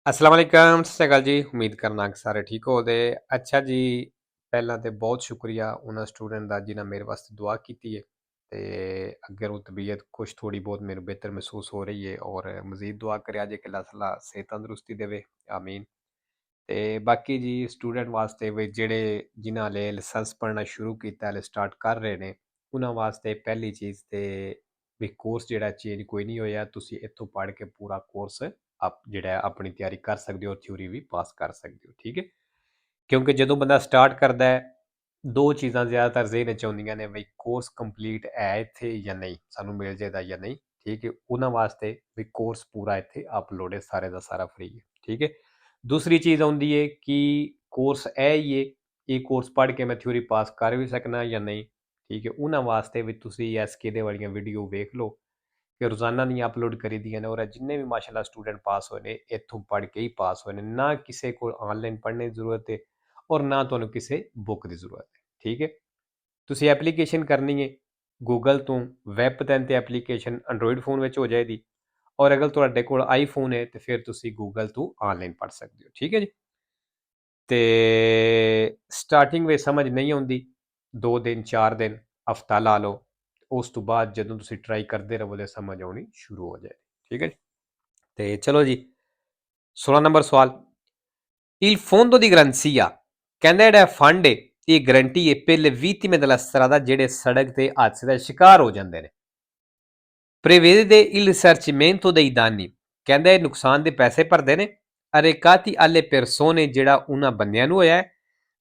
ਅਸਲਾਮ ਵਾਲੇਕਮ, ਸਤਿ ਸ਼੍ਰੀ ਅਕਾਲ ਜੀ। ਉਮੀਦ ਕਰਨਾ ਕਿ ਸਾਰੇ ਠੀਕ ਹੋਵੋਗੇ। ਅੱਛਾ ਜੀ, ਪਹਿਲਾਂ ਤੇ ਬਹੁਤ ਸ਼ੁਕਰੀਆ ਉਹਨਾਂ ਸਟੂਡੈਂਟ ਦਾ ਜਿਨ੍ਹਾਂ ਮੇਰੇ ਵਾਸਤੇ ਦੁਆ ਕੀਤੀ ਹੈ ਤੇ ਅੱਗੇ ਨੂੰ ਤਬੀਅਤ ਕੁਛ ਥੋੜੀ ਬਹੁਤ ਮੈਨੂੰ ਬਿਹਤਰ ਮਹਿਸੂਸ ਹੋ ਰਹੀ ਹੈ ਔਰ ਮਜ਼ੀਦ ਦੁਆ ਕਰਿਆ ਜੇ ਕਿ ਅੱਲਾਹ ਤਾਲਾ ਸਿਹਤ ਤੰਦਰੁਸਤੀ ਦੇਵੇ। ਆਮੀਨ। ਤੇ ਬਾਕੀ ਜੀ ਸਟੂਡੈਂਟ ਵਾਸਤੇ ਵੀ ਜਿਹੜੇ ਜਿਨ੍ਹਾਂ ਨੇ ਲਾਇਸੈਂਸ ਪੜ੍ਹਨਾ ਸ਼ੁਰੂ ਕੀਤਾ ਹੈ ਸਟਾਰਟ ਕਰ ਰਹੇ ਨੇ ਉਹਨਾਂ ਵਾਸਤੇ ਪਹਿਲੀ ਚੀਜ਼ ਤੇ ਵੀ ਕੋਰਸ ਜਿਹੜਾ ਚੇਂਜ ਕੋਈ ਨਹੀਂ ਹੋਇਆ। ਤੁਸੀਂ ਇੱਥੋਂ ਪੜ੍ਹ ਕੇ ਪੂਰਾ ਕੋਰਸ ਆਪ ਜਿਹੜਾ ਆਪਣੀ ਤਿਆਰੀ ਕਰ ਸਕਦੇ ਹੋ, ਥਿਊਰੀ ਵੀ ਪਾਸ ਕਰ ਸਕਦੇ ਹੋ। ਠੀਕ ਹੈ, ਕਿਉਂਕਿ ਜਦੋਂ ਬੰਦਾ ਸਟਾਰਟ ਕਰਦਾ ਹੈ ਦੋ ਚੀਜ਼ਾਂ ਜ਼ਿਆਦਾਤਰ ਜ਼ਿਹਨ 'ਚ ਆਉਂਦੀਆਂ ਨੇ ਵੀ ਕੋਰਸ ਕੰਪਲੀਟ ਹੈ ਇੱਥੇ ਜਾਂ ਨਹੀਂ, ਸਾਨੂੰ ਮਿਲ ਜਾਏਗਾ ਜਾਂ ਨਹੀਂ। ਠੀਕ ਹੈ, ਉਹਨਾਂ ਵਾਸਤੇ ਵੀ ਕੋਰਸ ਪੂਰਾ ਇੱਥੇ ਅਪਲੋਡ ਹੈ, ਸਾਰੇ ਦਾ ਸਾਰਾ ਫ੍ਰੀ ਹੈ। ਠੀਕ ਹੈ, ਦੂਸਰੀ ਚੀਜ਼ ਆਉਂਦੀ ਹੈ ਕਿ ਕੋਰਸ ਇਹ ਹੀ ਹੈ, ਇਹ ਕੋਰਸ ਪੜ੍ਹ ਕੇ ਮੈਂ ਥਿਊਰੀ ਪਾਸ ਕਰ ਵੀ ਸਕਣਾ ਜਾਂ ਨਹੀਂ। ਠੀਕ ਹੈ, ਉਹਨਾਂ ਵਾਸਤੇ ਵੀ ਤੁਸੀਂ ਐਸਕੇ ਦੇ ਵਾਲੀਆਂ ਵੀਡੀਓ ਵੇਖ ਲਓ ਕਿ ਰੋਜ਼ਾਨਾ ਦੀਆਂ ਅਪਲੋਡ ਕਰੀ ਦੀਆਂ ਨੇ ਔਰ ਜਿੰਨੇ ਵੀ ਮਾਸ਼ਾਅੱਲਾ ਸਟੂਡੈਂਟ ਪਾਸ ਹੋਏ ਨੇ ਇੱਥੋਂ ਪੜ੍ਹ ਕੇ ਹੀ ਪਾਸ ਹੋਏ ਨੇ। ਨਾ ਕਿਸੇ ਕੋਲ ਆਨਲਾਈਨ ਪੜ੍ਹਨੇ ਦੀ ਜ਼ਰੂਰਤ ਹੈ ਔਰ ਨਾ ਤੁਹਾਨੂੰ ਕਿਸੇ ਬੁੱਕ ਦੀ ਜ਼ਰੂਰਤ ਹੈ। ਠੀਕ ਹੈ, ਤੁਸੀਂ ਐਪਲੀਕੇਸ਼ਨ ਕਰਨੀ ਹੈ ਗੂਗਲ ਤੋਂ, ਵੈਬ ਪੈਨ ਤੇ ਐਪਲੀਕੇਸ਼ਨ ਐਂਡਰੋਇਡ ਫੋਨ ਵਿੱਚ ਹੋ ਜਾਏਗੀ ਔਰ ਅਗਰ ਤੁਹਾਡੇ ਕੋਲ ਆਈਫੋਨ ਹੈ ਤੇ ਫਿਰ ਤੁਸੀਂ ਗੂਗਲ ਤੋਂ ਆਨਲਾਈਨ ਪੜ੍ਹ ਸਕਦੇ ਹੋ। ਠੀਕ ਹੈ ਜੀ, ਤੇ ਸਟਾਰਟਿੰਗ ਵਿੱਚ ਸਮਝ ਨਹੀਂ ਆਉਂਦੀ, 2 ਦਿਨ 4 ਦਿਨ ਹਫਤਾ ਲਾ ਲਓ, ਉਸ ਤੋਂ ਬਾਅਦ ਜਦੋਂ ਤੁਸੀਂ ਟਰਾਈ ਕਰਦੇ ਰਹੋ ਤੇ ਸਮਝ ਆਉਣੀ ਸ਼ੁਰੂ ਹੋ ਜਾਏ। ਠੀਕ ਹੈ ਜੀ, ਤੇ ਚਲੋ ਜੀ 16 ਨੰਬਰ ਸਵਾਲ। Il fondo di garanzia ਕਹਿੰਦਾ ਜਿਹੜਾ ਫੰਡ ਹੈ ਇਹ ਗਰੰਟੀ ਹੈ ਪਹਿਲੇ ਵਿਤime della strada ਜਿਹੜੇ ਸੜਕ ਤੇ ਹਾਦਸੇ ਦਾ ਸ਼ਿਕਾਰ ਹੋ ਜਾਂਦੇ ਨੇ। Prevede il risarcimento dei danni ਕਹਿੰਦਾ ਇਹ ਨੁਕਸਾਨ ਦੇ ਪੈਸੇ ਭਰਦੇ ਨੇ arrecati alle persone ਜਿਹੜਾ ਉਹਨਾਂ ਬੰਦਿਆਂ ਨੂੰ ਹੋਇਆ ਹੈ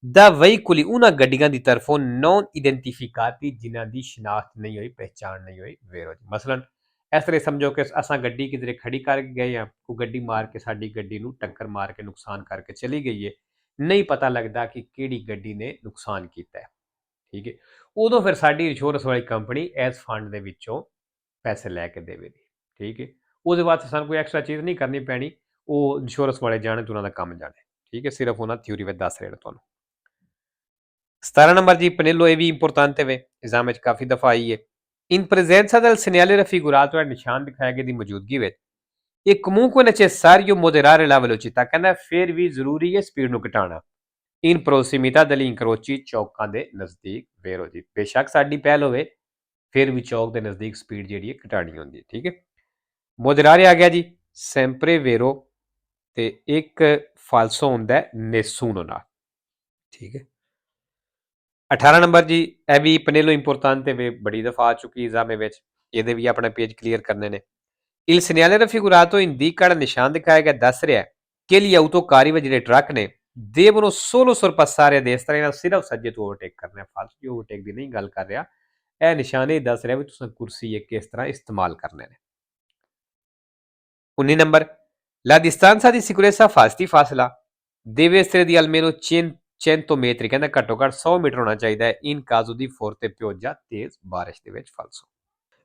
ਦਾ veicoli ਉਹਨਾਂ ਗੱਡੀਆਂ ਦੀ ਤਰਫੋਂ non identificati ਜਿਨ੍ਹਾਂ ਦੀ ਸ਼ਨਾਖਤ ਨਹੀਂ ਹੋਈ, ਪਹਿਚਾਣ ਨਹੀਂ ਹੋਈ। ਵੇਰੋ ਜੀ ਮਸਲਨ ਇਸ ਤਰ੍ਹਾਂ ਸਮਝੋ ਕਿ ਅਸਾਂ ਗੱਡੀ ਕਿਧਰੇ ਖੜੀ ਕਰ ਗਏ ਆ, ਕੋਈ ਗੱਡੀ ਮਾਰ ਕੇ ਸਾਡੀ ਗੱਡੀ ਨੂੰ ਟੱਕਰ ਮਾਰ ਕੇ ਨੁਕਸਾਨ ਕਰਕੇ ਚਲੀ ਗਈ ਹੈ, ਨਹੀਂ ਪਤਾ ਲੱਗਦਾ ਕਿ ਕਿਹੜੀ ਗੱਡੀ ਨੇ ਨੁਕਸਾਨ ਕੀਤਾ ਹੈ। ਠੀਕ ਹੈ, ਉਦੋਂ ਫਿਰ ਸਾਡੀ ਇੰਸ਼ੋਰੈਂਸ ਵਾਲੀ ਕੰਪਨੀ ਇਸ ਫੰਡ ਦੇ ਵਿੱਚੋਂ ਪੈਸੇ ਲੈ ਕੇ ਦੇਵੇਗੀ। ਠੀਕ ਹੈ, ਉਹਦੇ ਵਾਸਤੇ ਸਾਨੂੰ ਕੋਈ ਐਕਸਟਰਾ ਚੀਜ਼ ਨਹੀਂ ਕਰਨੀ ਪੈਣੀ, ਉਹ ਇੰਸ਼ੋਰੈਂਸ ਵਾਲੇ ਜਾਣੇ ਤੇ ਉਹਨਾਂ ਦਾ ਕੰਮ ਜਾਣੇ। ਠੀਕ ਹੈ, ਸਿਰਫ ਉਹਨਾਂ ਥਿਊਰੀ ਵਿੱਚ ਦੱਸ ਰਹੇ ਨੇ ਤੁਹਾਨੂੰ। 17 ਨੰਬਰ ਜੀ ਪਨੇਲੋ, ਇਹ ਵੀ ਇੰਪੋਰਟੈਂਟ ਹੈ, ਐਗਜ਼ਾਮ ਵਿੱਚ ਕਾਫੀ ਦਫਾ ਆਈ ਹੈ। In presenza del segnale raffigurato ਨਿਸ਼ਾਨ ਦਿਖਾਇਆ ਗਿਆ ਦੀ ਮੌਜੂਦਗੀ ਵਿੱਚ ਇਹ comunque necessario moderare la velocità ਕਹਿੰਦਾ ਫਿਰ ਵੀ ਜ਼ਰੂਰੀ ਹੈ ਸਪੀਡ ਨੂੰ ਘਟਾਉਣਾ। ਇਨ prossimità degli incroci ਚੌਕਾਂ ਦੇ ਨਜ਼ਦੀਕ। ਵੇਰੋ ਜੀ ਬੇਸ਼ੱਕ ਸਾਡੀ ਪਹਿਲ ਹੋਵੇ ਫਿਰ ਵੀ ਚੌਕ ਦੇ ਨਜ਼ਦੀਕ ਸਪੀਡ ਜਿਹੜੀ ਹੈ ਘਟਾਣੀ ਹੁੰਦੀ ਹੈ। ਠੀਕ ਹੈ, ਮੋਦਰਾਰੇ ਆ ਗਿਆ ਜੀ ਸੈਂਪਰੇ ਵੇਰੋ ਤੇ ਇੱਕ ਫਾਲਸੋ ਹੁੰਦਾ ਹੈ ਨੇਸੂਨੋ ਨਾਲ। ਠੀਕ ਹੈ, 18 ਨੰਬਰ ਜੀ ਇਹ ਵੀ ਪਨੇਲੋ ਇੰਪੋਰਟੈਂਟ ਤੇ ਬੜੀ ਦਫਾ ਆ ਚੁੱਕੀ ਐਗਜ਼ਾਮ ਵਿੱਚ, ਇਹਦੇ ਵੀ ਆਪਣਾ ਪੇਜ ਕਲੀਅਰ ਕਰਨੇ ਨੇ। Il segnale raffigurato indica ਨਿਸ਼ਾਨ ਦਿਖਾਇਆ ਗਿਆ ਦੱਸ ਰਿਹਾ ਕਿ gli autocarri ਵਿੱਚ ਜਿਹੜੇ ਟਰੱਕ ਨੇ devono solo sorpassare a destra ਇਹਨਾਂ ਸਿਰਫ ਸੱਜੇ ਤੋਂ ਓਵਰਟੇਕ ਕਰਨਾ ਹੈ, ਫਾਲਤੂ ਦੀ ਓਵਰਟੇਕ ਦੀ ਨਹੀਂ ਗੱਲ ਕਰ ਰਿਹਾ। ਇਹ ਨਿਸ਼ਾਨ ਇਹ ਦੱਸ ਰਿਹਾ ਵੀ ਤੁਸੀਂ ਕੁਰਸੀ ਕਿਸ ਤਰ੍ਹਾਂ ਇਸਤੇਮਾਲ ਕਰਨੇ ਨੇ। 19 number La distanza di sicurezza ਫਾਸਤੀ ਫਾਸਲਾ deve essere di almeno 100 metri ਕਹਿੰਦਾ ਘੱਟੋ ਘੱਟ 100 ਮੀਟਰ ਹੋਣਾ ਚਾਹੀਦਾ ਹੈ। ਇਨ ਕਾਜ਼ੋ ਦੀ forte ਪਿoggia ਤੇਜ਼ ਬਾਰਿਸ਼ ਦੇ ਵਿੱਚ ਫਾਲਸੋ।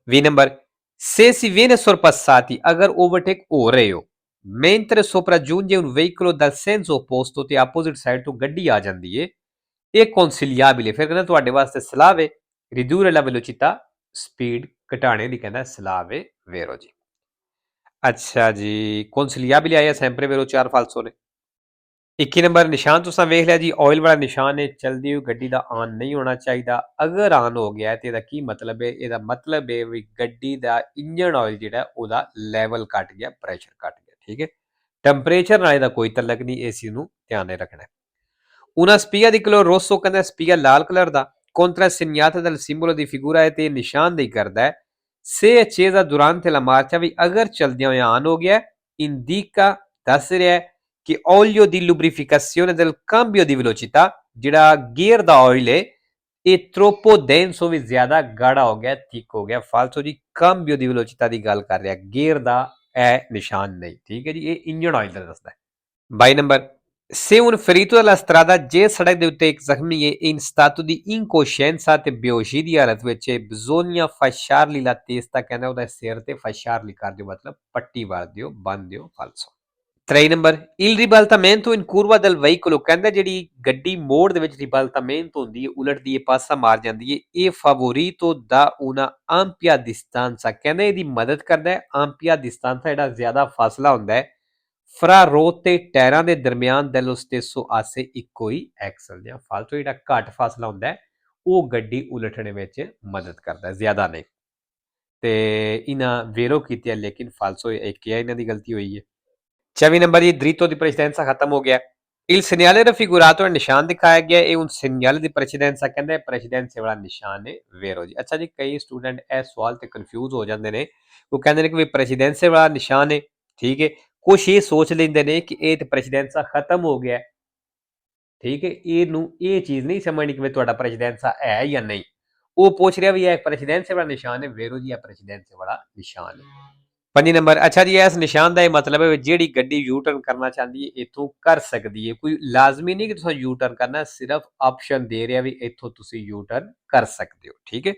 20 number Se si viene sorpassati ਅਗਰ ਓਵਰਟੇਕ ਹੋ ਰਹੇ ਹੋ mentre sopraggiunge un veicolo dal senso opposto ਤੇ ਆਪੋਜ਼ਿਟ ਸਾਈਡ ਤੋਂ ਗੱਡੀ ਆ ਜਾਂਦੀ ਏ, ਇਹ consigliabile ਫਿਰ ਕਹਿੰਦਾ ਤੁਹਾਡੇ ਵਾਸਤੇ ਸਲਾਹ ਵੇ ridurre la velocità ਸਪੀਡ ਘਟਾਣੇ ਦੀ ਕਹਿੰਦਾ ਸਲਾਹ ਵੇ। ਵੇਰੋ ਜੀ ਅੱਛਾ ਜੀ consigliabile ਆਇਆ ਸੈਂਪਰੇ ਵੇਰੋ 4 ਫਾਲਸੋ ਨੇ। 21 ਨੰਬਰ ਨਿਸ਼ਾਨ ਤੁਸੀਂ ਵੇਖ ਲਿਆ ਜੀ, ਆਇਲ ਵਾਲਾ ਨਿਸ਼ਾਨ ਹੈ, ਚਲਦੀ ਹੋਈ ਗੱਡੀ ਦਾ ਆਨ ਨਹੀਂ ਹੋਣਾ ਚਾਹੀਦਾ। ਅਗਰ ਆਨ ਹੋ ਗਿਆ ਤੇ ਇਹਦਾ ਕੀ ਮਤਲਬ ਹੈ? ਇਹਦਾ ਮਤਲਬ ਹੈ ਵੀ ਗੱਡੀ ਦਾ ਇੰਜਨ ਆਇਲ ਜਿਹੜਾ ਉਹਦਾ ਲੈਵਲ ਘਟ ਗਿਆ, ਪ੍ਰੈਸ਼ਰ ਘਟ ਗਿਆ। ਠੀਕ ਹੈ, ਟੈਂਪਰੇਚਰ ਨਾਲ ਇਹਦਾ ਕੋਈ ਤਲਕ ਨਹੀਂ, ਏਸੀ ਨੂੰ ਧਿਆਨ ਰੱਖਣਾ। una spia di colore rosso ਕਹਿੰਦਾ ਸਪੀਆ ਲਾਲ ਕਲਰ ਦਾ contrassegnata dal simbolo di figura ਹੈ ਤੇ ਨਿਸ਼ਾਨਦੇਹੀ ਕਰਦਾ ਹੈ se accesa durante la marcia ਵੀ ਅਗਰ ਚਲਦਿਆਂ ਹੋਇਆ ਆਨ ਹੋ ਗਿਆ indica ਦੱਸ ਰਿਹਾ ਹੈ ਕਿ olio di lubrificazione del cambio di velocità ਜਿਹੜਾ ਗੇਅਰ ਦਾ ਆਇਲ ਹੈ ਇਹ troppo denso ਵੀ ਜ਼ਿਆਦਾ ਗਾੜਾ ਹੋ ਗਿਆ, ਥਿਕ ਹੋ ਗਿਆ। ਫਾਲਤੂ ਜੀ cambio di velocità ਦੀ ਗੱਲ ਕਰ ਰਿਹਾ, ਗੇਅਰ ਦਾ ਇਹ ਨਿਸ਼ਾਨ ਨਹੀਂ। ਠੀਕ ਹੈ ਜੀ, ਇਹ ਇੰਜਨ ਆਇਲ ਦਾ ਦੱਸਦਾ ਹੈ। 22 number Se un ferito della strada ਜੇ ਸੜਕ ਦੇ ਉੱਤੇ ਇੱਕ ਜ਼ਖਮੀ ਹੈ in stato di incoscienza ਤੇ ਬੇਹੋਸ਼ੀ ਦੀ ਹਾਲਤ ਵਿੱਚ bisogna fasciargli la testa ਕਹਿੰਦਾ ਉਹਦਾ ਸਿਰ ਤੇ fasciargli ਕਰ ਦਿਓ, ਮਤਲਬ ਪੱਟੀ ਮਾਰ ਦਿਓ, ਬੰਨ ਦਿਓ। ਫਾਲਸੋ। 23 number il ribaltamento in curva del veicolo ਕਹਿੰਦਾ ਜਿਹੜੀ ਗੱਡੀ ਮੋੜ ਦੇ ਵਿੱਚ ribaltamento ਹੁੰਦੀ ਹੈ, ਉਲਟਦੀ ਹੈ, ਪਾਸਾ ਮਾਰ ਜਾਂਦੀ ਹੈ, ਇਹ favorito da una ampia distanza ਕਹਿੰਦਾ ਇਹਦੀ ਮਦਦ ਕਰਦਾ ਹੈ। ampia distanza ਜਿਹੜਾ ਜ਼ਿਆਦਾ ਫਾਸਲਾ ਹੁੰਦਾ ਹੈ ਫਰਾ ਰੋਡ ਤੇ ਟਾਇਰਾਂ ਦੇ ਦਰਮਿਆਨ dello stesso ਆਸੇ ਇੱਕੋ ਹੀ ਐਕਸਲ ਜਾਂ ਫਾਲਤੂ ਜਿਹੜਾ ਘੱਟ ਫਾਸਲਾ ਹੁੰਦਾ ਹੈ ਉਹ ਗੱਡੀ ਉਲਟਣ ਵਿੱਚ ਮਦਦ ਕਰਦਾ ਜ਼ਿਆਦਾ ਨਹੀਂ ਤੇ ਇਹਨਾਂ ਵੇਰੋ ਕੀਤੀ ਹੈ ਲੇਕਿਨ ਫਾਲਸੋ ਇੱਕ ਹੈ ਇਹਨਾਂ ਦੀ ਗਲਤੀ ਹੋਈ ਹੈ 24 ਨੰਬਰ ਜੀ ਦ੍ਰਿਤੋ ਦੀ ਪ੍ਰੈਸੀਡੈਂਸਾ ਖਤਮ ਹੋ ਗਿਆ Il segnale raffigurato è ਨਿਸ਼ਾਨ ਦਿਖਾਇਆ ਗਿਆ ਇਹ un segnale di precedenza ਕਹਿੰਦਾ ਪ੍ਰੈਸੀਡੈਂਸੀ ਵਾਲਾ ਨਿਸ਼ਾਨ ਹੈ ਵੇਰੋ ਜੀ ਅੱਛਾ ਜੀ ਕਈ ਸਟੂਡੈਂਟ ਇਹ ਸਵਾਲ ਤੇ ਕਨਫਿਊਜ਼ ਹੋ ਜਾਂਦੇ ਨੇ ਉਹ ਕਹਿੰਦੇ ਨੇ ਕਿ ਵੀ ਪ੍ਰੈਸੀਡੈਂਸੀ ਵਾਲਾ ਨਿਸ਼ਾਨ ਹੈ ਠੀਕ ਹੈ ਕੁਛ ਇਹ ਸੋਚ ਲੈਂਦੇ ਨੇ ਕਿ ਇਹ ਤੇ ਪ੍ਰੈਸੀਡੈਂਸਾ ਖਤਮ ਹੋ ਗਿਆ ਠੀਕ ਹੈ ਇਹਨੂੰ ਇਹ ਚੀਜ਼ ਨਹੀਂ ਸਮਝਣੀ ਕਿ ਤੁਹਾਡਾ ਪ੍ਰੈਸੀਡੈਂਸਾ ਹੈ ਜਾਂ ਨਹੀਂ ਉਹ ਪੁੱਛ ਰਿਹਾ ਵੀ ਇਹ ਪ੍ਰੈਸੀਡੈਂਸੀ ਵਾਲਾ ਨਿਸ਼ਾਨ ਹੈ ਵੇਰੋ ਜੀ ਇਹ ਪ੍ਰੈਸੀਡੈਂਸੀ ਵਾਲਾ ਨਿਸ਼ਾਨ ਹੈ 5 ਨੰਬਰ ਅੱਛਾ ਜੀ ਇਸ ਨਿਸ਼ਾਨ ਦਾ ਇਹ ਮਤਲਬ ਹੈ ਜਿਹੜੀ ਗੱਡੀ ਯੂ ਟਰਨ ਕਰਨਾ ਚਾਹੁੰਦੀ ਹੈ ਇੱਥੋਂ ਕਰ ਸਕਦੀ ਹੈ ਕੋਈ ਲਾਜ਼ਮੀ ਨਹੀਂ ਕਿ ਤੁਸੀਂ ਯੂ ਟਰਨ ਕਰਨਾ ਸਿਰਫ ਆਪਸ਼ਨ ਦੇ ਰਿਹਾ ਵੀ ਇੱਥੋਂ ਤੁਸੀਂ ਯੂ ਟਰਨ ਕਰ ਸਕਦੇ ਹੋ ਠੀਕ ਹੈ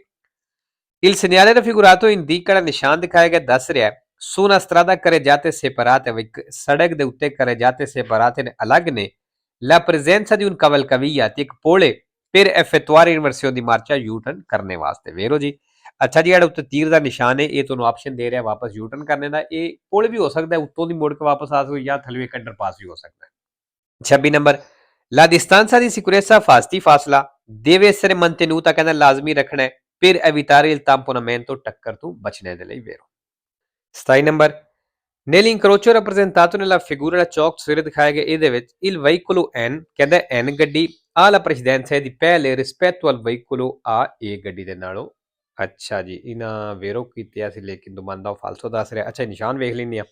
Il segnale raffigurato indica ਜਿਹੜਾ ਨਿਸ਼ਾਨ ਦਿਖਾਇਆ ਗਿਆ ਦੱਸ ਰਿਹਾ su una strada carreggiate separate ਸੜਕ ਦੇ ਉੱਤੇ carreggiate separate ਨੇ ਅਲੱਗ ਨੇ la presenza di un cavalcavia ਤੇ ਇੱਕ ਪੁਲ ਹੈ per effettuare inversione di marcia U turn ਕਰਨੇ ਵਾਸਤੇ ਵੇਰੋ ਜੀ ਅੱਛਾ ਜੀ ਜਿਹੜਾ ਉੱਤੇ ਤੀਰ ਦਾ ਨਿਸ਼ਾਨ ਹੈ ਇਹ ਤੁਹਾਨੂੰ ਆਪਸ਼ਨ ਦੇ ਰਿਹਾ ਵਾਪਸ ਯੂ ਟਰਨ ਕਰਨੇ ਦਾ ਇਹ ਪੁਲ ਵੀ ਹੋ ਸਕਦਾ ਹੈ ਉੱਤੋਂ ਦੀ ਮੁੜ ਕੇ ਵਾਪਸ ਆ ਸਕਦਾ ਜਾਂ ਥੱਲੇ ਇੱਕ ਅੰਡਰਪਾਸ ਵੀ ਹੋ ਸਕਦਾ ਹੈ 26 number La distanza di sicurezza ਫਾਸਲਾ deve essere mantenuta ਕਹਿੰਦਾ ਲਾਜ਼ਮੀ ਰੱਖਣਾ ਹੈ per evitare il tamponamento ਟੱਕਰ ਤੋਂ ਬਚਣੇ ਦੇ ਲਈ ਵੇਰੋ 27 number Nell'incrocio rappresentato nella figura da ਚੌਕ ਸਵੇਰੇ ਦਿਖਾਇਆ ਗਿਆ ਇਹਦੇ ਵਿੱਚ il veicolo N ਕਹਿੰਦਾ N ਗੱਡੀ ha la precedenza di pelle rispetto al veicolo A ਇਹ ਗੱਡੀ ਦੇ ਨਾਲੋਂ ਅੱਛਾ ਜੀ ਇਹਨਾਂ ਵੇਰੋ ਕੀਤਿਆ ਸੀ ਲੇਕਿਨ ਦੁਮੰਦਾ ਫਾਲਸੋ ਦੱਸ ਰਿਹਾ ਅੱਛਾ ਨਿਸ਼ਾਨ ਵੇਖ ਲੈਂਦੇ ਆ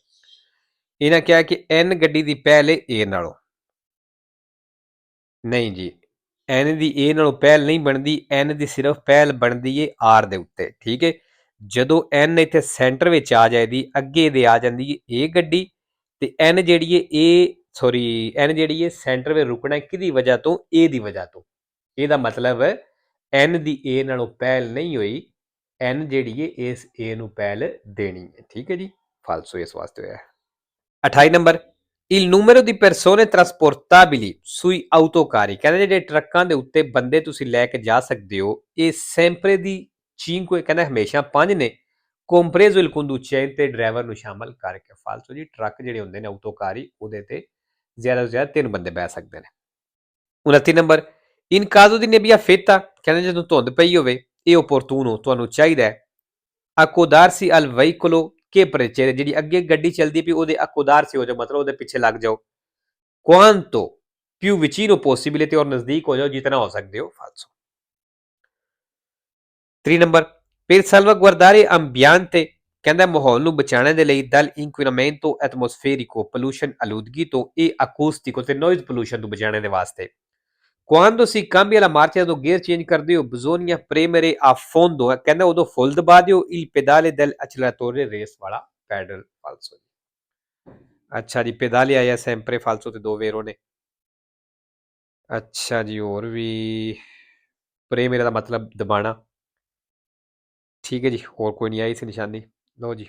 ਇਹਨਾਂ ਕਿਹਾ ਕਿ N ਗੱਡੀ ਦੀ ਪਹਿਲ A ਨਾਲੋਂ ਨਹੀਂ ਜੀ N ਦੀ A ਨਾਲੋਂ ਪਹਿਲ ਨਹੀਂ ਬਣਦੀ N ਦੀ ਸਿਰਫ ਪਹਿਲ ਬਣਦੀ ਏ R ਦੇ ਉੱਤੇ ਠੀਕ ਹੈ ਜਦੋਂ N ਇੱਥੇ ਸੈਂਟਰ ਵਿੱਚ ਆ ਜਾਏਦੀ ਅੱਗੇ ਦੇ ਆ ਜਾਂਦੀ ਏ ਇਹ ਗੱਡੀ ਤੇ N ਜਿਹੜੀ ਏ N ਜਿਹੜੀ ਏ ਸੈਂਟਰ ਵਿੱਚ ਰੁਕਣਾ ਕਿਹਦੀ ਵਜ੍ਹਾ ਤੋਂ A ਦੀ ਵਜ੍ਹਾ ਤੋਂ ਇਹਦਾ ਮਤਲਬ N ਦੀ A ਨਾਲੋਂ ਪਹਿਲ ਨਹੀਂ ਹੋਈ N ਜਿਹੜੀ ਹੈ ਇਸ A ਨੂੰ ਪਹਿਲ ਦੇਣੀ ਹੈ ਠੀਕ ਹੈ ਜੀ ਫਾਲਸੋ ਇਸ ਵਾਸਤੇ ਹੋਇਆ 28 number Il numero di persone trasportabili sui autocarri ਕਹਿੰਦੇ ਜਿਹੜੇ ਟਰੱਕਾਂ ਦੇ ਉੱਤੇ ਬੰਦੇ ਤੁਸੀਂ ਲੈ ਕੇ ਜਾ ਸਕਦੇ ਹੋ ਇਹ sempre di 5 ਕਹਿੰਦਾ ਹਮੇਸ਼ਾ 5 ਨੇ compreso il conducente ਡਰਾਈਵਰ ਨੂੰ ਸ਼ਾਮਲ ਕਰਕੇ ਫਾਲਸੋ ਜੀ ਟਰੱਕ ਜਿਹੜੇ ਹੁੰਦੇ ਨੇ ਆਟੋਕਾਰੀ ਉਹਦੇ ਤੇ ਜ਼ਿਆਦਾ ਤੋਂ ਜ਼ਿਆਦਾ 3 ਬੰਦੇ ਬਹਿ ਸਕਦੇ ਨੇ 29 number in caso di nebbia fetta ਕਹਿੰਦੇ ਜਦੋਂ ਧੁੰਦ ਪਈ ਹੋਵੇ ਇਹ opportuno ਤੁਹਾਨੂੰ ਚਾਹੀਦਾ ਹੈ accodarsi al veicolo che precede ਜਿਹੜੀ ਅੱਗੇ ਗੱਡੀ ਚੱਲਦੀ ਪਈ ਉਹਦੇ accodarsi ਹੋ ਜਾਓ ਮਤਲਬ ਉਹਦੇ ਪਿੱਛੇ ਲੱਗ ਜਾਓ quanto più vicino possibile ਤੇ ਔਰ ਨਜ਼ਦੀਕ ਹੋ ਜਾਓ ਜਿਤਨਾ ਹੋ ਸਕਦੇ ਹੋ ਫਾਲਸੋ 3 ਨੰਬਰ per salvaguardare ambiente ਕਹਿੰਦਾ ਮਾਹੌਲ ਨੂੰ ਬਚਾਉਣ ਦੇ ਲਈ dal inquinamento atmosferico pollution ਆਲੂਦਗੀ ਤੋਂ ਇਹ acoustico ਤੇ noise pollution ਤੋਂ ਬਚਾਉਣ ਦੇ ਵਾਸਤੇ Quando si cambia la marcia ਜਦੋਂ gear change ਕਰਦੇ ਹੋ bisogna premere a fondo ਕਹਿੰਦਾ ਉਦੋਂ ਫੁੱਲ ਦਬਾ ਦਿਓ il pedale dell'acceleratore ਰੇਸ ਵਾਲਾ ਪੈਡਲ ਫਾਲਸੋ ਅੱਛਾ ਜੀ pedale ਆਇਆ sempre ਫਾਲਸੋ ਤੇ ਦੋ ਵੇਰੋ ਨੇ ਅੱਛਾ ਜੀ ਹੋਰ ਵੀ premere ਦਾ ਮਤਲਬ ਦਬਾਣਾ ਠੀਕ ਹੈ ਜੀ ਹੋਰ ਕੋਈ ਨਹੀਂ ਆਈ ਸੀ ਨਿਸ਼ਾਨੀ ਲਓ ਜੀ